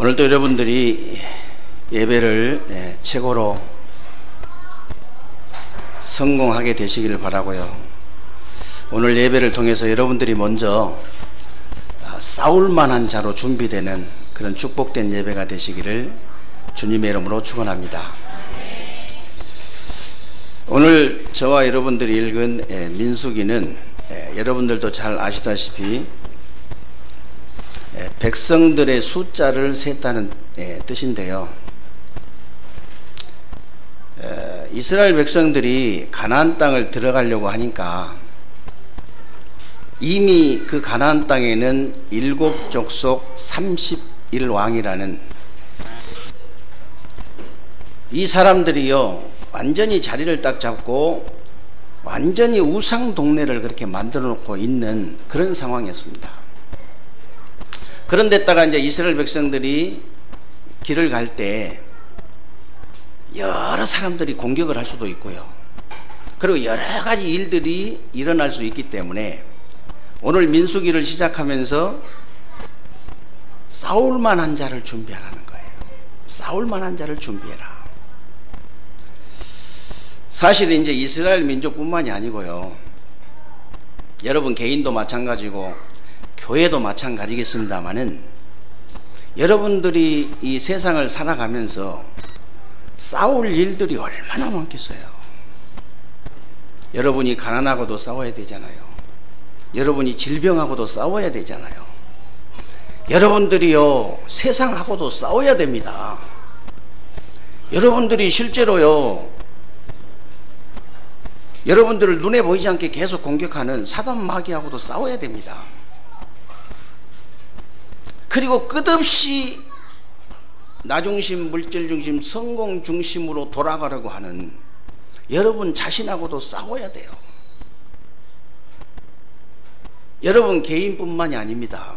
오늘도 여러분들이 예배를 최고로 성공하게 되시기를 바라고요. 오늘 예배를 통해서 여러분들이 먼저 싸울 만한 자로 준비되는 그런 축복된 예배가 되시기를 주님의 이름으로 축원합니다. 오늘 저와 여러분들이 읽은 민수기는 여러분들도 잘 아시다시피 백성들의 숫자를 셌다는 뜻인데요. 이스라엘 백성들이 가나안 땅을 들어가려고 하니까 이미 그 가나안 땅에는 7족속 31왕이라는 이 사람들이요 완전히 자리를 딱 잡고 완전히 우상 동네를 그렇게 만들어 놓고 있는 그런 상황이었습니다. 그런데다가 이제 이스라엘 백성들이 길을 갈 때 여러 사람들이 공격을 할 수도 있고요. 그리고 여러 가지 일들이 일어날 수 있기 때문에 오늘 민수기를 시작하면서 싸울 만한 자를 준비하라는 거예요. 싸울 만한 자를 준비해라. 사실 이제 이스라엘 민족뿐만이 아니고요. 여러분 개인도 마찬가지고 교회도 마찬가지겠습니다만은 여러분들이 이 세상을 살아가면서 싸울 일들이 얼마나 많겠어요. 여러분이 가난하고도 싸워야 되잖아요. 여러분이 질병하고도 싸워야 되잖아요. 여러분들이요 세상하고도 싸워야 됩니다. 여러분들이 실제로요 여러분들을 눈에 보이지 않게 계속 공격하는 사단 마귀하고도 싸워야 됩니다. 그리고 끝없이 나중심, 물질중심, 성공중심으로 돌아가려고 하는 여러분 자신하고도 싸워야 돼요. 여러분 개인뿐만이 아닙니다.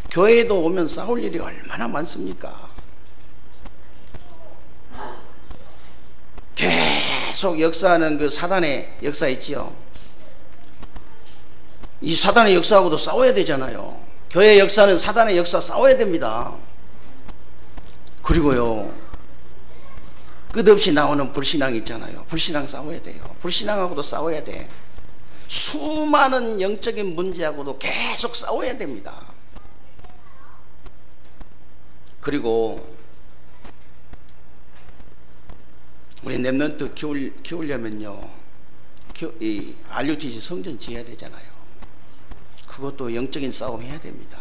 교회에도 오면 싸울 일이 얼마나 많습니까? 계속 역사하는 그 사단의 역사 있지요. 이 사단의 역사하고도 싸워야 되잖아요. 교회 역사는 사단의 역사 싸워야 됩니다. 그리고요 끝없이 나오는 불신앙 있잖아요. 불신앙 싸워야 돼요. 불신앙하고도 싸워야 돼. 수많은 영적인 문제하고도 계속 싸워야 됩니다. 그리고 우리 렘넌트 키우려면요 이 RUTC 성전 지어야 되잖아요. 그것도 영적인 싸움 해야 됩니다.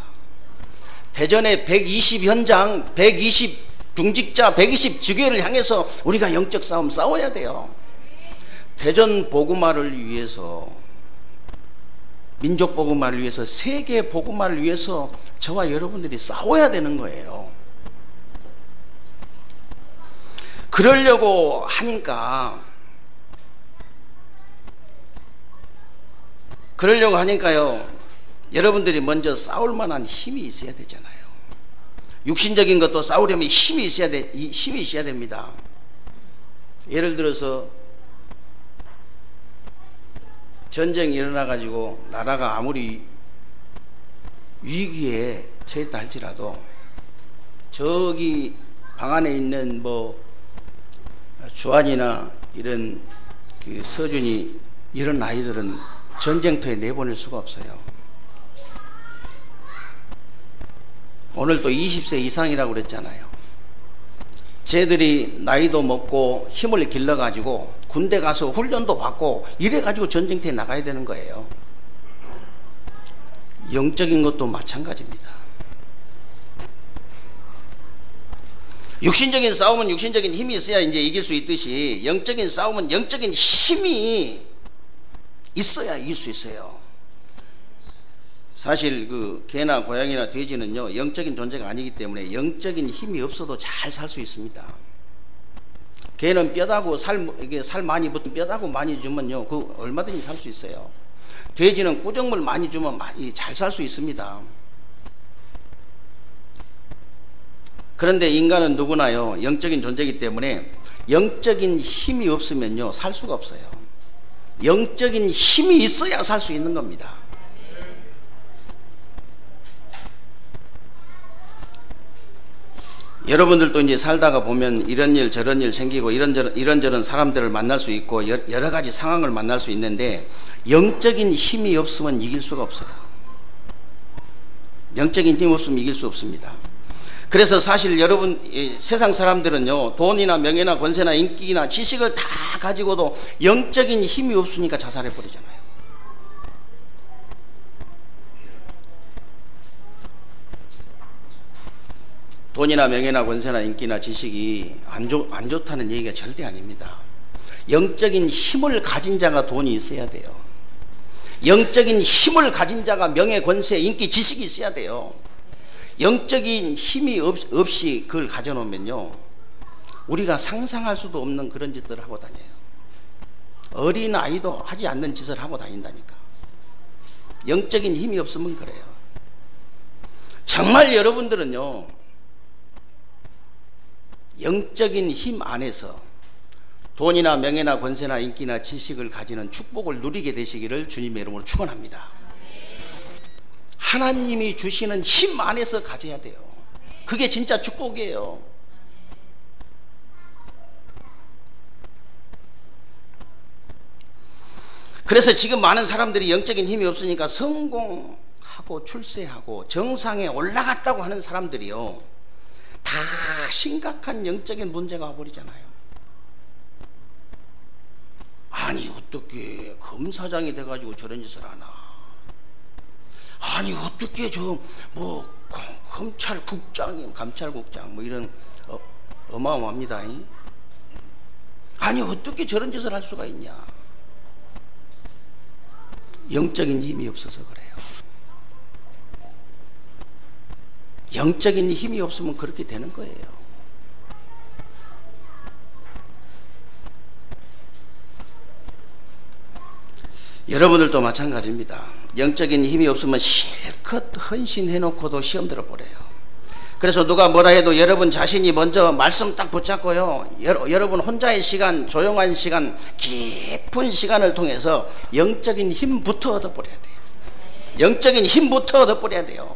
대전의 120 현장, 120 중직자, 120 지교회를 향해서 우리가 영적 싸움 싸워야 돼요. 대전 복음화를 위해서, 민족 복음화를 위해서, 세계 복음화를 위해서 저와 여러분들이 싸워야 되는 거예요. 그러려고 하니까요 여러분들이 먼저 싸울 만한 힘이 있어야 되잖아요. 육신적인 것도 싸우려면 힘이 있어야 됩니다. 예를 들어서 전쟁이 일어나 가지고 나라가 아무리 위기에 처했다 할지라도 저기 방 안에 있는 뭐 주한이나 이런 그 서준이 이런 아이들은 전쟁터에 내보낼 수가 없어요. 오늘 또 20세 이상이라고 그랬잖아요. 쟤들이 나이도 먹고 힘을 길러가지고 군대 가서 훈련도 받고 이래가지고 전쟁터에 나가야 되는 거예요. 영적인 것도 마찬가지입니다. 육신적인 싸움은 육신적인 힘이 있어야 이제 이길 수 있듯이 영적인 싸움은 영적인 힘이 있어야 이길 수 있어요. 사실 그 개나 고양이나 돼지는요 영적인 존재가 아니기 때문에 영적인 힘이 없어도 잘 살 수 있습니다. 개는 뼈다고 살 많이 붙은 뼈다고 많이 주면요 그 얼마든지 살 수 있어요. 돼지는 구정물 많이 주면 많이 잘 살 수 있습니다. 그런데 인간은 누구나요 영적인 존재이기 때문에 영적인 힘이 없으면요 살 수가 없어요. 영적인 힘이 있어야 살 수 있는 겁니다. 여러분들도 이제 살다가 보면 이런 일 저런 일 생기고 이런저런 사람들을 만날 수 있고 여러 가지 상황을 만날 수 있는데 영적인 힘이 없으면 이길 수가 없어요. 영적인 힘이 없으면 이길 수 없습니다. 그래서 사실 여러분 세상 사람들은요 돈이나 명예나 권세나 인기나 지식을 다 가지고도 영적인 힘이 없으니까 자살해 버리잖아요. 돈이나 명예나 권세나 인기나 지식이 안 좋다는 얘기가 절대 아닙니다. 영적인 힘을 가진 자가 돈이 있어야 돼요. 영적인 힘을 가진 자가 명예, 권세, 인기, 지식이 있어야 돼요. 영적인 힘이 없이 그걸 가져놓으면요 우리가 상상할 수도 없는 그런 짓들을 하고 다녀요. 어린 아이도 하지 않는 짓을 하고 다닌다니까. 영적인 힘이 없으면 그래요. 정말 여러분들은요 영적인 힘 안에서 돈이나 명예나 권세나 인기나 지식을 가지는 축복을 누리게 되시기를 주님의 이름으로 축원합니다. 하나님이 주시는 힘 안에서 가져야 돼요. 그게 진짜 축복이에요. 그래서 지금 많은 사람들이 영적인 힘이 없으니까 성공하고 출세하고 정상에 올라갔다고 하는 사람들이요 다 심각한 영적인 문제가 와버리잖아요. 아니 어떻게 검사장이 돼가지고 저런 짓을 하나. 아니 어떻게 저 뭐 감찰국장 뭐 이런 어마어마합니다. 아니 어떻게 저런 짓을 할 수가 있냐. 영적인 힘이 없어서 그래요. 영적인 힘이 없으면 그렇게 되는 거예요. 여러분들도 마찬가지입니다. 영적인 힘이 없으면 실컷 헌신해놓고도 시험 들어버려요. 그래서 누가 뭐라 해도 여러분 자신이 먼저 말씀 딱 붙잡고요 여러분 혼자의 시간, 조용한 시간, 깊은 시간을 통해서 영적인 힘부터 얻어버려야 돼요. 영적인 힘부터 얻어버려야 돼요.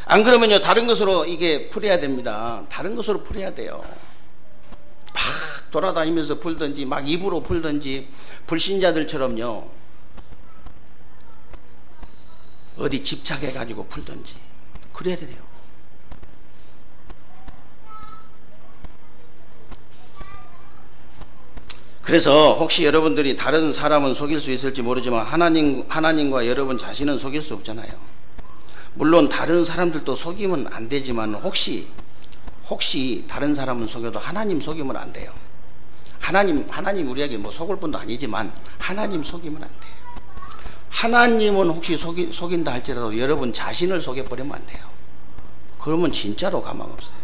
안 그러면요 다른 것으로 이게 풀어야 됩니다. 다른 것으로 풀어야 돼요. 막 돌아다니면서 풀든지 막 입으로 풀든지 불신자들처럼요 어디 집착해 가지고 풀든지 그래야 돼요. 그래서 혹시 여러분들이 다른 사람은 속일 수 있을지 모르지만 하나님과 여러분 자신은 속일 수 없잖아요. 물론 다른 사람들도 속이면 안 되지만 혹시 다른 사람은 속여도 하나님 속이면 안 돼요. 하나님 우리에게 뭐 속을 분도 아니지만 하나님 속이면 안 돼요. 하나님은 혹시 속인다 할지라도 여러분 자신을 속여버리면 안 돼요. 그러면 진짜로 가망 없어요.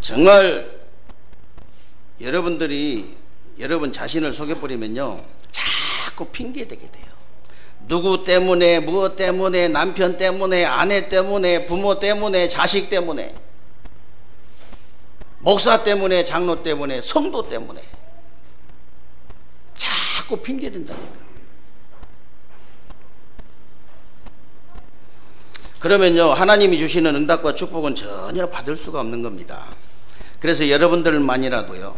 정말 여러분들이 여러분 자신을 속여버리면요 자꾸 핑계대게 돼요. 누구 때문에, 무엇 때문에, 남편 때문에, 아내 때문에, 부모 때문에, 자식 때문에, 목사 때문에, 장로 때문에, 성도 때문에 자꾸 핑계댄다니까. 그러면요 하나님이 주시는 응답과 축복은 전혀 받을 수가 없는 겁니다. 그래서 여러분들만이라도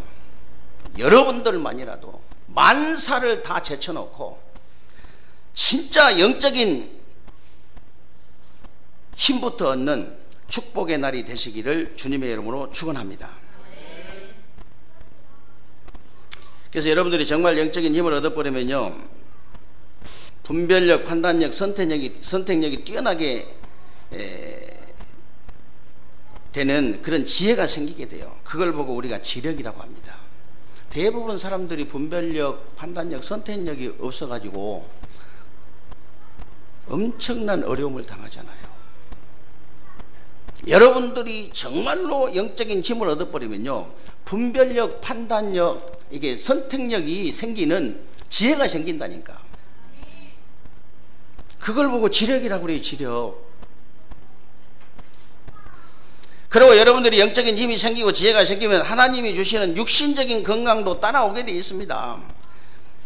만사를 다 제쳐놓고 진짜 영적인 힘부터 얻는 축복의 날이 되시기를 주님의 이름으로 축원합니다. 그래서 여러분들이 정말 영적인 힘을 얻어버리면요 분별력, 판단력, 선택력이 뛰어나게 되는 그런 지혜가 생기게 돼요. 그걸 보고 우리가 지력이라고 합니다. 대부분 사람들이 분별력, 판단력, 선택력이 없어가지고 엄청난 어려움을 당하잖아요. 여러분들이 정말로 영적인 힘을 얻어버리면요 분별력, 판단력, 이게 선택력이 생기는 지혜가 생긴다니까. 그걸 보고 지력이라고 그래요. 지력. 그리고 여러분들이 영적인 힘이 생기고 지혜가 생기면 하나님이 주시는 육신적인 건강도 따라오게 되어 있습니다.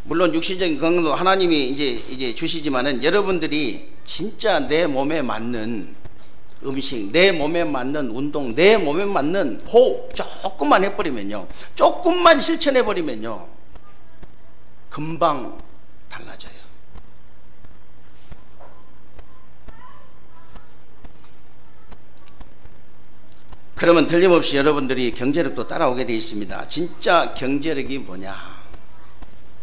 물론 육신적인 건강도 하나님이 이제 주시지만은 여러분들이 진짜 내 몸에 맞는 음식, 내 몸에 맞는 운동, 내 몸에 맞는 호흡 조금만 해버리면요, 조금만 실천해버리면요, 금방 달라져요. 그러면 틀림없이 여러분들이 경제력도 따라오게 되어 있습니다. 진짜 경제력이 뭐냐?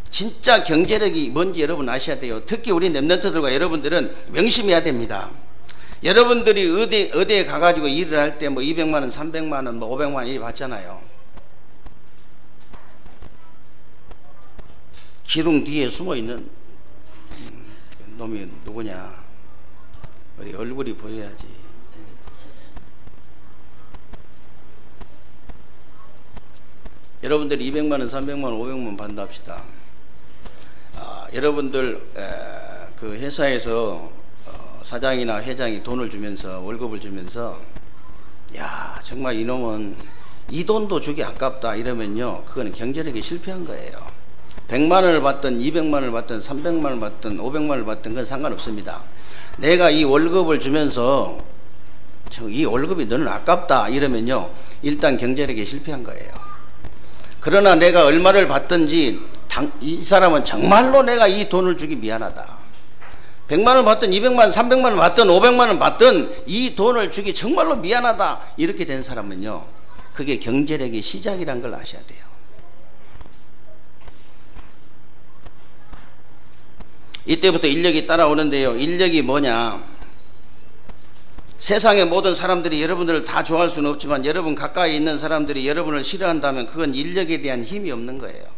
진짜 경제력이 뭔지 여러분 아셔야 돼요. 특히 우리 랩런트들과 여러분들은 명심해야 됩니다. 여러분들이 의대에 가가지고 일을 할 때 뭐 200만 원, 300만 원, 뭐 500만 원 이렇게 받잖아요. 기둥 뒤에 숨어있는 놈이 누구냐? 우리 얼굴이 보여야지. 여러분들이 200만 원, 300만 원, 500만 원 받는다 합시다. 여러분들 그 회사에서 사장이나 회장이 돈을 주면서, 월급을 주면서, 야 정말 이놈은 이 돈도 주기 아깝다 이러면요, 그거는 경제력이 실패한 거예요. 100만 원을 받든 200만 원을 받든 300만 원을 받든 500만 원을 받든 그건 상관없습니다. 내가 이 월급을 주면서 이 월급이 너는 아깝다 이러면요, 일단 경제력이 실패한 거예요. 그러나 내가 얼마를 받든지 이 사람은 정말로 내가 이 돈을 주기 미안하다. 100만 원 받든 200만 원, 300만 원 받든 500만 원 받든 이 돈을 주기 정말로 미안하다. 이렇게 된 사람은요, 그게 경제력의 시작이란 걸 아셔야 돼요. 이때부터 인력이 따라오는데요. 인력이 뭐냐? 세상의 모든 사람들이 여러분들을 다 좋아할 수는 없지만 여러분 가까이 있는 사람들이 여러분을 싫어한다면 그건 인력에 대한 힘이 없는 거예요.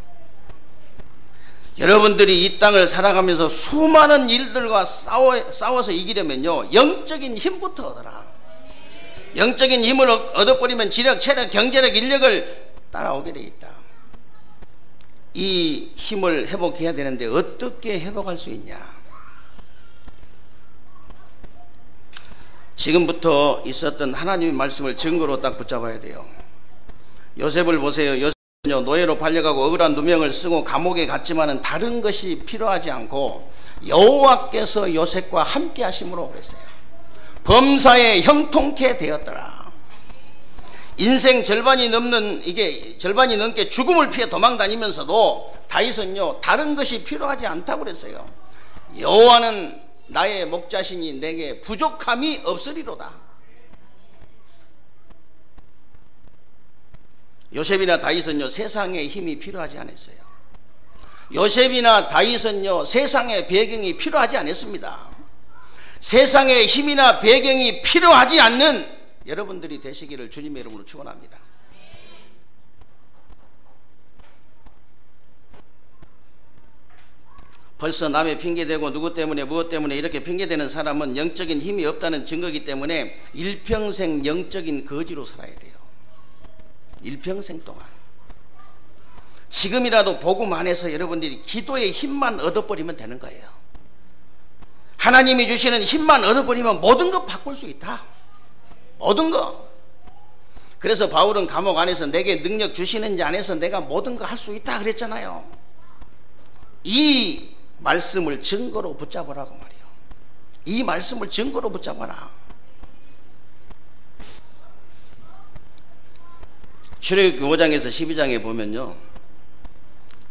여러분들이 이 땅을 살아가면서 수많은 일들과 싸워서 이기려면요, 영적인 힘부터 얻어라. 영적인 힘을 얻어버리면 지력, 체력, 경제력, 인력을 따라오게 돼 있다. 이 힘을 회복해야 되는데 어떻게 회복할 수 있냐? 지금부터 있었던 하나님의 말씀을 증거로 딱 붙잡아야 돼요. 요셉을 보세요. 요셉은요, 노예로 팔려가고 억울한 누명을 쓰고 감옥에 갔지만은 다른 것이 필요하지 않고 여호와께서 요셉과 함께 하심으로 그랬어요. 범사에 형통케 되었더라. 인생 절반이 넘게 죽음을 피해 도망 다니면서도 다윗은요, 다른 것이 필요하지 않다고 그랬어요. 여호와는 나의 목자시니 내게 부족함이 없으리로다. 요셉이나 다윗은요, 세상의 힘이 필요하지 않았어요. 요셉이나 다윗은요, 세상의 배경이 필요하지 않았습니다. 세상의 힘이나 배경이 필요하지 않는 여러분들이 되시기를 주님의 이름으로 축원합니다. 벌써 남의 핑계대고 누구 때문에 무엇 때문에 이렇게 핑계대는 사람은 영적인 힘이 없다는 증거이기 때문에 일평생 영적인 거지로 살아야 돼요. 일평생 동안. 지금이라도 복음 안에서 여러분들이 기도의 힘만 얻어버리면 되는 거예요. 하나님이 주시는 힘만 얻어버리면 모든 것 바꿀 수 있다. 모든 것. 그래서 바울은 감옥 안에서 내게 능력 주시는 자 안에서 내가 모든 거 할 수 있다 그랬잖아요. 이 말씀을 증거로 붙잡으라고 말이에요. 이 말씀을 증거로 붙잡아라. 출애굽기 5장에서 12장에 보면요,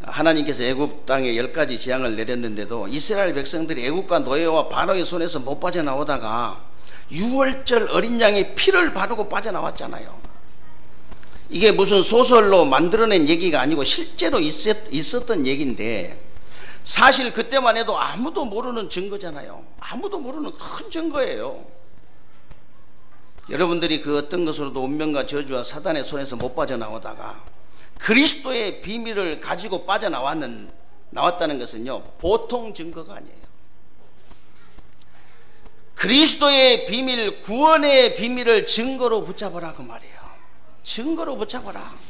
하나님께서 애굽 땅에 10가지 재앙을 내렸는데도 이스라엘 백성들이 애굽과 노예와 바로의 손에서 못 빠져나오다가 6월절 어린 양의 피를 바르고 빠져나왔잖아요. 이게 무슨 소설로 만들어낸 얘기가 아니고 실제로 있었던 얘기인데, 사실 그때만 해도 아무도 모르는 증거잖아요. 아무도 모르는 큰 증거예요. 여러분들이 그 어떤 것으로도 운명과 저주와 사단의 손에서 못 빠져나오다가 그리스도의 비밀을 가지고 나왔다는 것은요, 보통 증거가 아니에요. 그리스도의 비밀, 구원의 비밀을 증거로 붙잡으라 그 말이에요. 증거로 붙잡아라.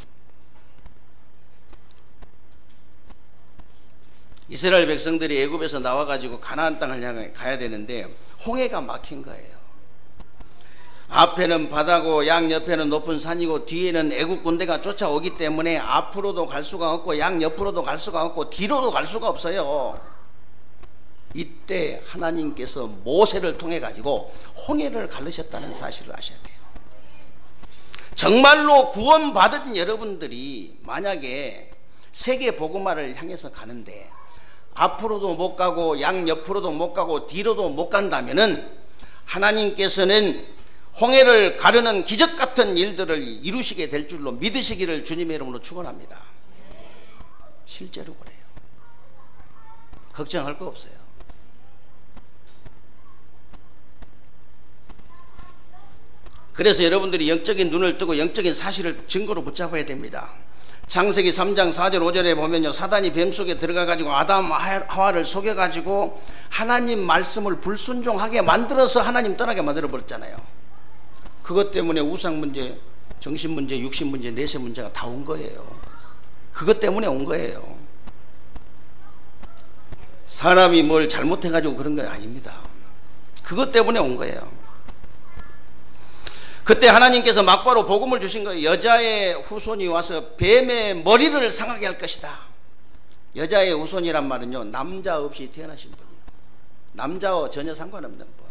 이스라엘 백성들이 애굽에서 나와가지고 가나안 땅을 향해 가야 되는데 홍해가 막힌 거예요. 앞에는 바다고 양옆에는 높은 산이고 뒤에는 애국 군대가 쫓아오기 때문에 앞으로도 갈 수가 없고 양옆으로도 갈 수가 없고 뒤로도 갈 수가 없어요. 이때 하나님께서 모세를 통해 가지고 홍해를 가르셨다는 사실을 아셔야 돼요. 정말로 구원받은 여러분들이 만약에 세계 복음화를 향해서 가는데 앞으로도 못 가고 양옆으로도 못 가고 뒤로도 못 간다면은 하나님께서는 홍해를 가르는 기적 같은 일들을 이루시게 될 줄로 믿으시기를 주님의 이름으로 축원합니다. 실제로 그래요. 걱정할 거 없어요. 그래서 여러분들이 영적인 눈을 뜨고 영적인 사실을 증거로 붙잡아야 됩니다. 창세기 3장 4절 5절에 보면요, 사단이 뱀 속에 들어가 가지고 아담 하와를 속여 가지고 하나님 말씀을 불순종하게 만들어서 하나님 떠나게 만들어 버렸잖아요. 그것 때문에 우상 문제, 정신 문제, 육신 문제, 내세 문제가 다 온 거예요. 그것 때문에 온 거예요. 사람이 뭘 잘못해 가지고 그런 거 아닙니다. 그것 때문에 온 거예요. 그때 하나님께서 막바로 복음을 주신 거예요. 여자의 후손이 와서 뱀의 머리를 상하게 할 것이다. 여자의 후손이란 말은요, 남자 없이 태어나신 분이에요. 남자와 전혀 상관없는 분,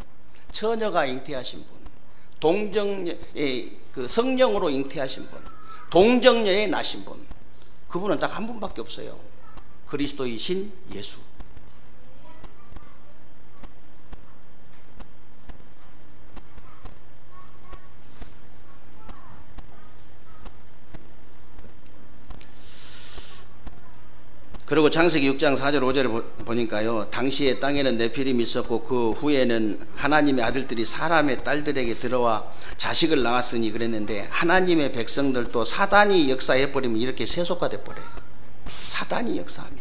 처녀가 잉태하신 분, 동정녀의 그 성령으로 잉태하신 분, 동정녀에 나신 분, 그분은 딱 한 분밖에 없어요. 그리스도이신 예수. 그리고 창세기 6장 4절 5절을 보니까요, 당시에 땅에는 네피림이 있었고 그 후에는 하나님의 아들들이 사람의 딸들에게 들어와 자식을 낳았으니 그랬는데, 하나님의 백성들도 사단이 역사해버리면 이렇게 세속화돼 버려요. 사단이 역사하면.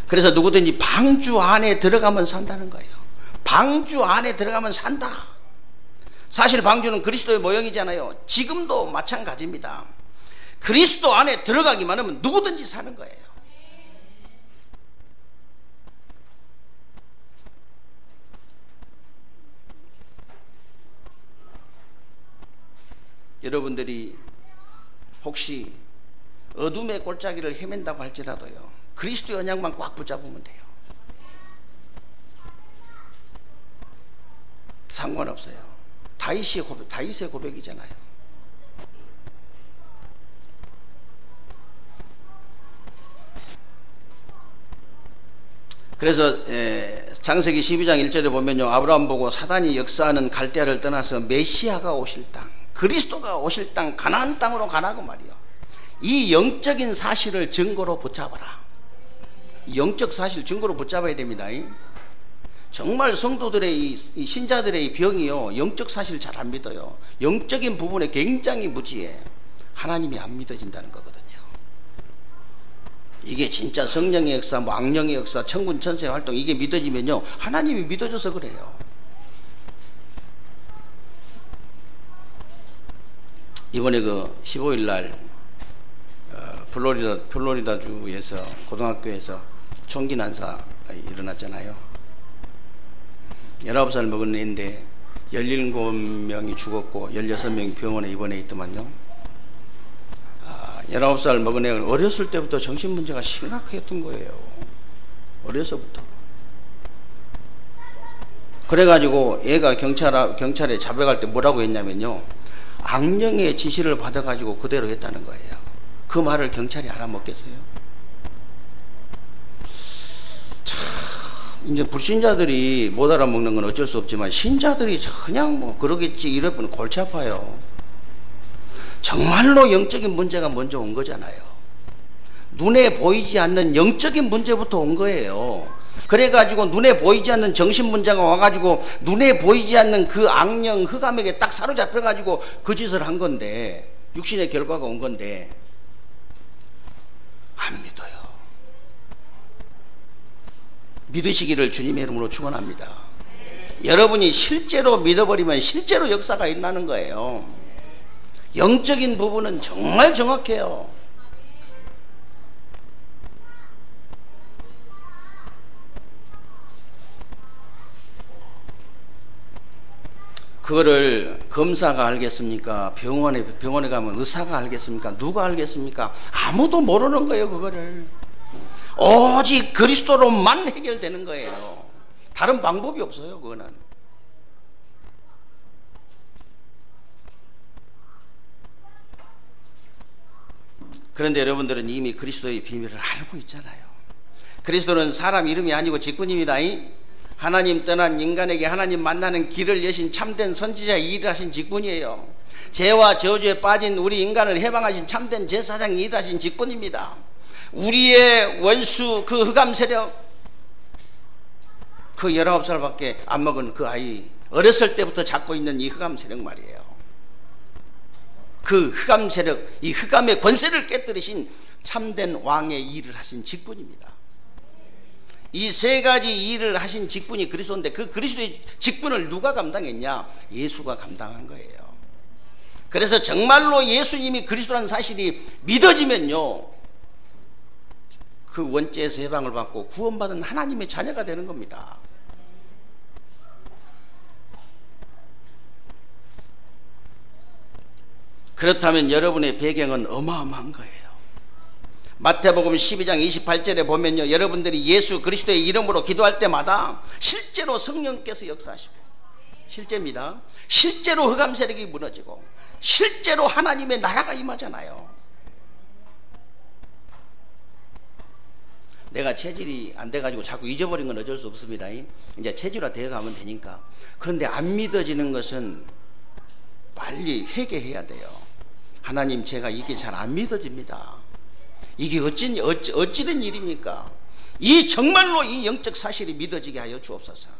그래서 누구든지 방주 안에 들어가면 산다는 거예요. 방주 안에 들어가면 산다. 사실 방주는 그리스도의 모형이잖아요. 지금도 마찬가지입니다. 그리스도 안에 들어가기만 하면 누구든지 사는 거예요. 여러분들이 혹시 어둠의 골짜기를 헤맨다고 할지라도요, 그리스도의 언약만 꽉 붙잡으면 돼요. 상관없어요. 다윗의 고백이잖아요. 그래서 창세기 12장 1절에 보면요, 아브라함 보고 사단이 역사하는 갈대아를 떠나서 메시아가 오실 땅, 그리스도가 오실 땅, 가나안 땅으로 가라고 말이요. 이 영적인 사실을 증거로 붙잡아라. 영적 사실 증거로 붙잡아야 됩니다. 정말 성도들의 이 신자들의 이 병이요, 영적 사실 잘 안 믿어요. 영적인 부분에 굉장히 무지해. 하나님이 안 믿어진다는 거거든요. 이게 진짜 성령의 역사, 뭐 악령의 역사, 천군 천사의 활동, 이게 믿어지면요, 하나님이 믿어져서 그래요. 이번에 그 15일 날 플로리다 주에서 고등학교에서 총기 난사 일어났잖아요. 19살 먹은 애인데 17명이 죽었고 16명이 병원에 입원해 있더만요. 19살 먹은 애가 어렸을 때부터 정신문제가 심각했던 거예요. 어려서부터. 그래가지고 얘가 경찰에 잡혀갈 때 뭐라고 했냐면요, 악령의 지시를 받아가지고 그대로 했다는 거예요. 그 말을 경찰이 알아먹겠어요? 참, 이제 불신자들이 못 알아먹는 건 어쩔 수 없지만 신자들이 그냥 뭐 그러겠지 이러면 골치 아파요. 정말로 영적인 문제가 먼저 온 거잖아요. 눈에 보이지 않는 영적인 문제부터 온 거예요. 그래가지고 눈에 보이지 않는 정신 문제가 와가지고 눈에 보이지 않는 그 악령 흑암에게 딱 사로잡혀가지고 그 짓을 한 건데, 육신의 결과가 온 건데 안 믿어요. 믿으시기를 주님의 이름으로 축원합니다. 여러분이 실제로 믿어버리면 실제로 역사가 일어나는 거예요. 영적인 부분은 정말 정확해요. 그거를 검사가 알겠습니까? 병원에 가면 의사가 알겠습니까? 누가 알겠습니까? 아무도 모르는 거예요. 그거를 오직 그리스도로만 해결되는 거예요. 다른 방법이 없어요. 그거는. 그런데 여러분들은 이미 그리스도의 비밀을 알고 있잖아요. 그리스도는 사람 이름이 아니고 직분입니다. 하나님 떠난 인간에게 하나님 만나는 길을 여신 참된 선지자의 일을 하신 직분이에요. 죄와 저주에 빠진 우리 인간을 해방하신 참된 제사장이 일하신 직분입니다. 우리의 원수 그 흑암 세력, 그 19살밖에 안 먹은 그 아이, 어렸을 때부터 잡고 있는 이 흑암 세력 말이에요. 그 흑암 세력, 이 흑암의 권세를 깨뜨리신 참된 왕의 일을 하신 직분입니다. 이 세 가지 일을 하신 직분이 그리스도인데, 그 그리스도의 직분을 누가 감당했냐? 예수가 감당한 거예요. 그래서 정말로 예수님이 그리스도라는 사실이 믿어지면요, 그 원죄에서 해방을 받고 구원받은 하나님의 자녀가 되는 겁니다. 그렇다면 여러분의 배경은 어마어마한 거예요. 마태복음 12장 28절에 보면요, 여러분들이 예수 그리스도의 이름으로 기도할 때마다 실제로 성령께서 역사하시고, 실제입니다. 실제로 흑암 세력이 무너지고 실제로 하나님의 나라가 임하잖아요. 내가 체질이 안 돼가지고 자꾸 잊어버린 건 어쩔 수 없습니다. 이제 체질화 되어가면 되니까. 그런데 안 믿어지는 것은 빨리 회개해야 돼요. 하나님, 제가 이게 잘 안 믿어집니다. 이게 어찌된 일입니까? 이 정말로 이 영적 사실이 믿어지게 하여 주옵소서.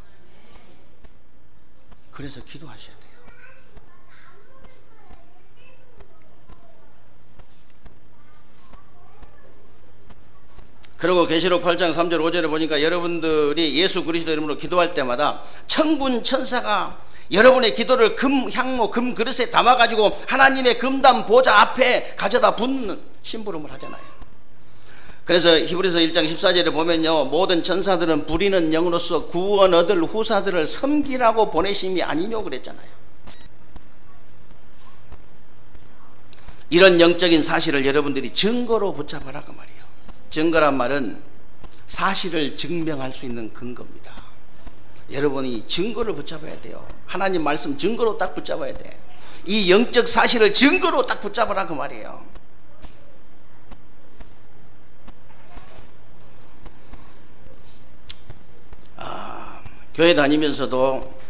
그래서 기도하셔야 돼요. 그리고 계시록 8장 3절 5절에 보니까 여러분들이 예수 그리스도 이름으로 기도할 때마다 천군 천사가 여러분의 기도를 금 향로 금 그릇에 담아가지고 하나님의 금담 보좌 앞에 가져다 붓는 심부름을 하잖아요. 그래서 히브리서 1장 14절에 보면요, 모든 천사들은 부리는 영으로서 구원 얻을 후사들을 섬기라고 보내심이 아니뇨 그랬잖아요. 이런 영적인 사실을 여러분들이 증거로 붙잡으라 그 말이에요. 증거란 말은 사실을 증명할 수 있는 근거입니다. 여러분이 증거를 붙잡아야 돼요. 하나님 말씀 증거로 딱 붙잡아야 돼. 이 영적 사실을 증거로 딱 붙잡으라 그 말이에요. 교회 다니면서도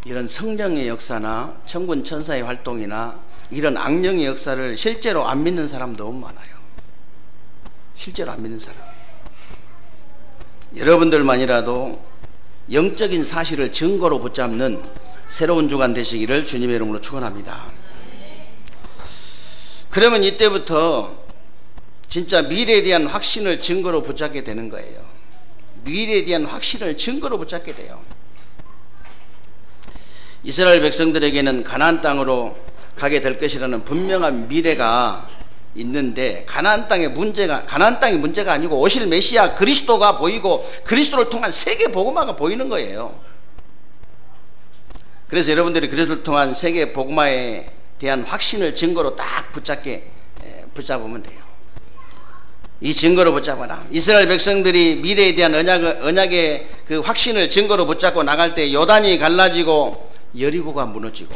이런 성령의 역사나 천군 천사의 활동이나 이런 악령의 역사를 실제로 안 믿는 사람 너무 많아요. 실제로 안 믿는 사람. 여러분들만이라도 영적인 사실을 증거로 붙잡는 새로운 주간 되시기를 주님의 이름으로 축원합니다. 그러면 이때부터 진짜 미래에 대한 확신을 증거로 붙잡게 되는 거예요. 미래에 대한 확신을 증거로 붙잡게 돼요. 이스라엘 백성들에게는 가나안 땅으로 가게 될 것이라는 분명한 미래가 있는데, 가나안 땅이 문제가 아니고 오실 메시아 그리스도가 보이고 그리스도를 통한 세계 복음화가 보이는 거예요. 그래서 여러분들이 그리스도를 통한 세계 복음화에 대한 확신을 증거로 딱 붙잡으면 돼요. 이 증거로 붙잡아라. 이스라엘 백성들이 미래에 대한 언약의 그 확신을 증거로 붙잡고 나갈 때 요단이 갈라지고 여리고가 무너지고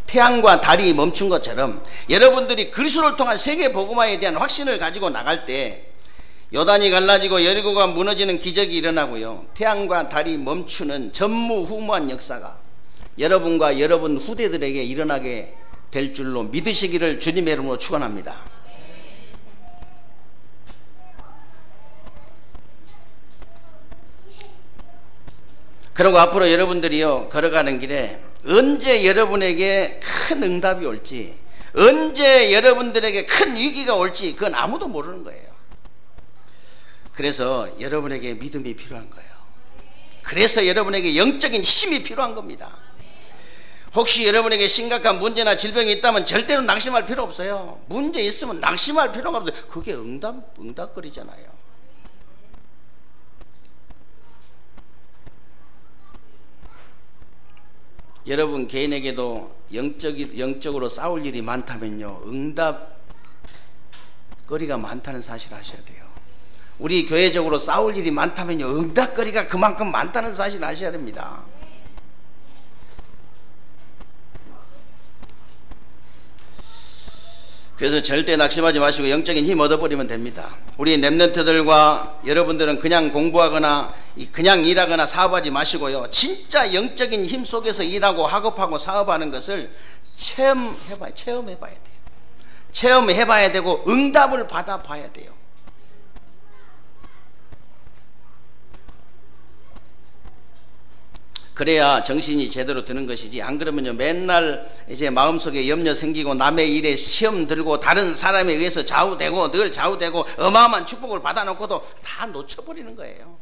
태양과 달이 멈춘 것처럼 여러분들이 그리스도를 통한 세계 복음화에 대한 확신을 가지고 나갈 때 요단이 갈라지고 여리고가 무너지는 기적이 일어나고요, 태양과 달이 멈추는 전무후무한 역사가 여러분과 여러분 후대들에게 일어나게 될 줄로 믿으시기를 주님의 이름으로 축원합니다. 그리고 앞으로 여러분들이요, 걸어가는 길에 언제 여러분에게 큰 응답이 올지, 언제 여러분들에게 큰 위기가 올지 그건 아무도 모르는 거예요. 그래서 여러분에게 믿음이 필요한 거예요. 그래서 여러분에게 영적인 힘이 필요한 겁니다. 혹시 여러분에게 심각한 문제나 질병이 있다면 절대로 낙심할 필요 없어요. 문제 있으면 낙심할 필요가 없어요. 그게 응답거리잖아요. 여러분 개인에게도 영적으로 싸울 일이 많다면요, 응답거리가 많다는 사실 아셔야 돼요. 우리 교회적으로 싸울 일이 많다면요, 응답거리가 그만큼 많다는 사실 아셔야 됩니다. 그래서 절대 낙심하지 마시고 영적인 힘 얻어버리면 됩니다. 우리 랩런트들과 여러분들은 그냥 공부하거나 그냥 일하거나 사업하지 마시고요, 진짜 영적인 힘 속에서 일하고 학업하고 사업하는 것을 체험해봐야 돼요. 체험해봐야 되고 응답을 받아봐야 돼요. 그래야 정신이 제대로 드는 것이지, 안 그러면요 맨날 이제 마음속에 염려 생기고 남의 일에 시험 들고 다른 사람에 의해서 좌우되고 늘 좌우되고 어마어마한 축복을 받아놓고도 다 놓쳐버리는 거예요.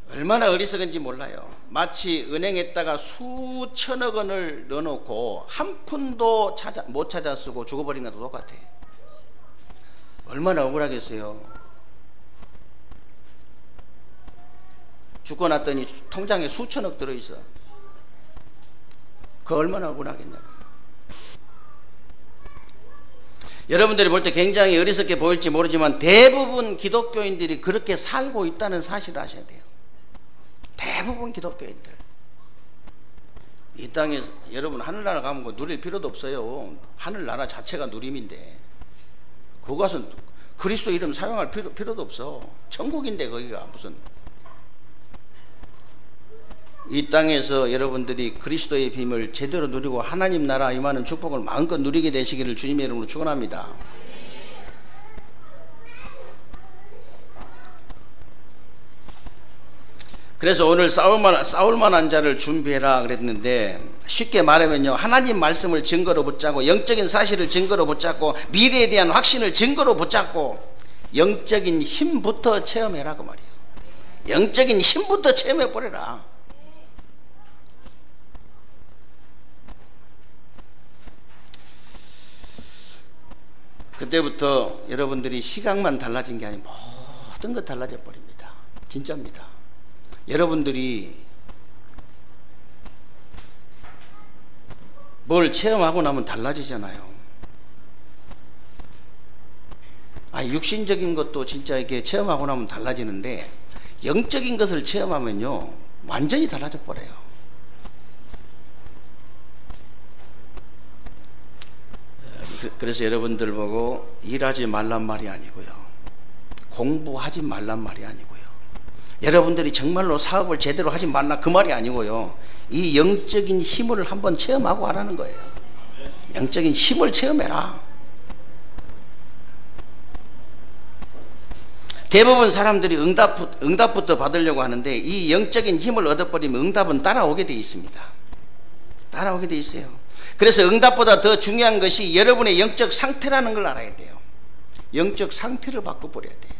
얼마나 어리석은지 몰라요. 마치 은행에다가 수천억 원을 넣어놓고 한 푼도 못 찾아 쓰고 죽어버린 것도 똑같아. 얼마나 억울하겠어요. 죽고 났더니 통장에 수천억 들어있어. 그거 얼마나 억울하겠냐고요. 여러분들이 볼 때 굉장히 어리석게 보일지 모르지만 대부분 기독교인들이 그렇게 살고 있다는 사실을 아셔야 돼요. 대부분 기독교인들. 이 땅에 여러분 하늘나라 가면 뭐 누릴 필요도 없어요. 하늘나라 자체가 누림인데 거기 가서 그리스도 이름 사용할 필요도 없어. 천국인데 거기가 무슨. 이 땅에서 여러분들이 그리스도의 빔을 제대로 누리고 하나님 나라 임하는 축복을 마음껏 누리게 되시기를 주님의 이름으로 축원합니다. 그래서 오늘 싸울 만한 자를 준비해라 그랬는데, 쉽게 말하면요, 하나님 말씀을 증거로 붙잡고 영적인 사실을 증거로 붙잡고 미래에 대한 확신을 증거로 붙잡고 영적인 힘부터 체험해라 그 말이에요. 영적인 힘부터 체험해버려라. 그때부터 여러분들이 시각만 달라진 게 아니고 모든 것 달라져 버립니다. 진짜입니다. 여러분들이 뭘 체험하고 나면 달라지잖아요. 육신적인 것도 진짜 이렇게 체험하고 나면 달라지는데 영적인 것을 체험하면요 완전히 달라져 버려요. 그래서 여러분들 보고 일하지 말란 말이 아니고요, 공부하지 말란 말이 아니고요, 여러분들이 정말로 사업을 제대로 하지 말라 그 말이 아니고요, 이 영적인 힘을 한번 체험하고 하라는 거예요. 영적인 힘을 체험해라. 대부분 사람들이 응답부터 받으려고 하는데 이 영적인 힘을 얻어버리면 응답은 따라오게 되어 있습니다. 따라오게 되어 있어요. 그래서 응답보다 더 중요한 것이 여러분의 영적 상태라는 걸 알아야 돼요. 영적 상태를 바꿔버려야 돼요.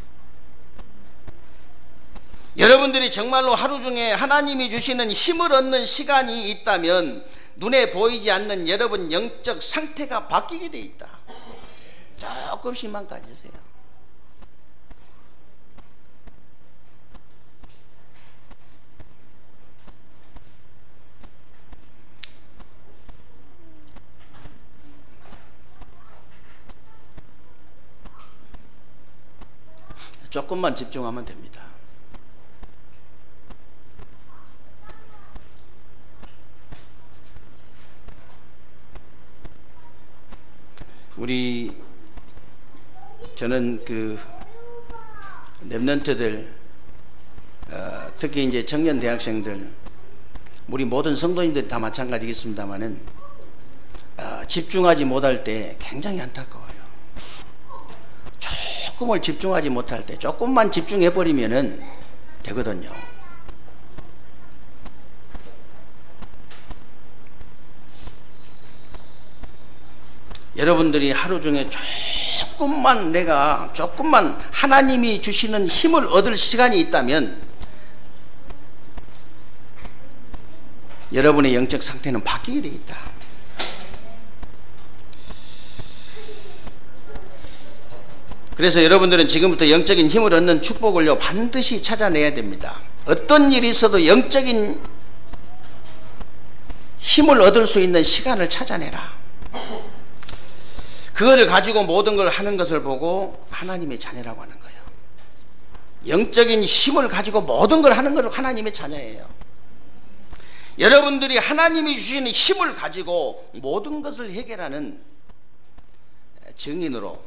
여러분들이 정말로 하루 중에 하나님이 주시는 힘을 얻는 시간이 있다면 눈에 보이지 않는 여러분 영적 상태가 바뀌게 돼 있다. 조금씩만 가지세요. 조금만 집중하면 됩니다. 저는 그 랩런트들, 특히 이제 청년 대학생들, 우리 모든 성도님들이 다 마찬가지겠습니다만은 집중하지 못할 때 굉장히 안타까워요. 조금을 집중하지 못할 때 조금만 집중해버리면은 되거든요. 여러분들이 하루 중에 조금만 하나님이 주시는 힘을 얻을 시간이 있다면 여러분의 영적 상태는 바뀌게 되어 있다. 그래서 여러분들은 지금부터 영적인 힘을 얻는 축복을요 반드시 찾아내야 됩니다. 어떤 일이 있어도 영적인 힘을 얻을 수 있는 시간을 찾아내라. 그거를 가지고 모든 걸 하는 것을 보고 하나님의 자녀라고 하는 거예요. 영적인 힘을 가지고 모든 걸 하는 걸 하나님의 자녀예요. 여러분들이 하나님이 주시는 힘을 가지고 모든 것을 해결하는 증인으로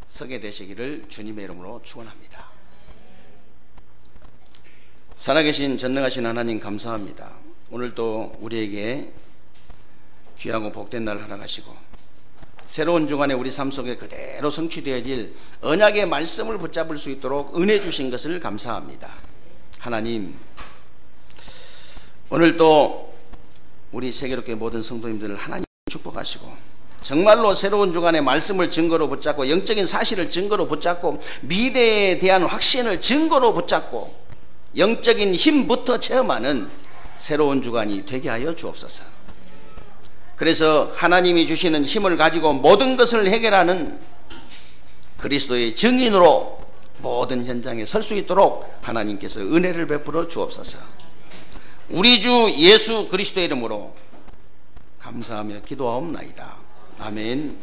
서게 되시기를 주님의 이름으로 축원합니다. 살아계신 전능하신 하나님 감사합니다. 오늘도 우리에게 귀하고 복된 날 허락하시고 새로운 주간에 우리 삶 속에 그대로 성취되어질 언약의 말씀을 붙잡을 수 있도록 은혜 주신 것을 감사합니다. 하나님, 오늘도 우리 세계롭게 모든 성도님들을 하나님 축복하시고 정말로 새로운 주간의 말씀을 증거로 붙잡고 영적인 사실을 증거로 붙잡고 미래에 대한 확신을 증거로 붙잡고 영적인 힘부터 체험하는 새로운 주간이 되게 하여 주옵소서. 그래서 하나님이 주시는 힘을 가지고 모든 것을 해결하는 그리스도의 증인으로 모든 현장에 설 수 있도록 하나님께서 은혜를 베풀어 주옵소서. 우리 주 예수 그리스도의 이름으로 감사하며 기도하옵나이다. 아멘.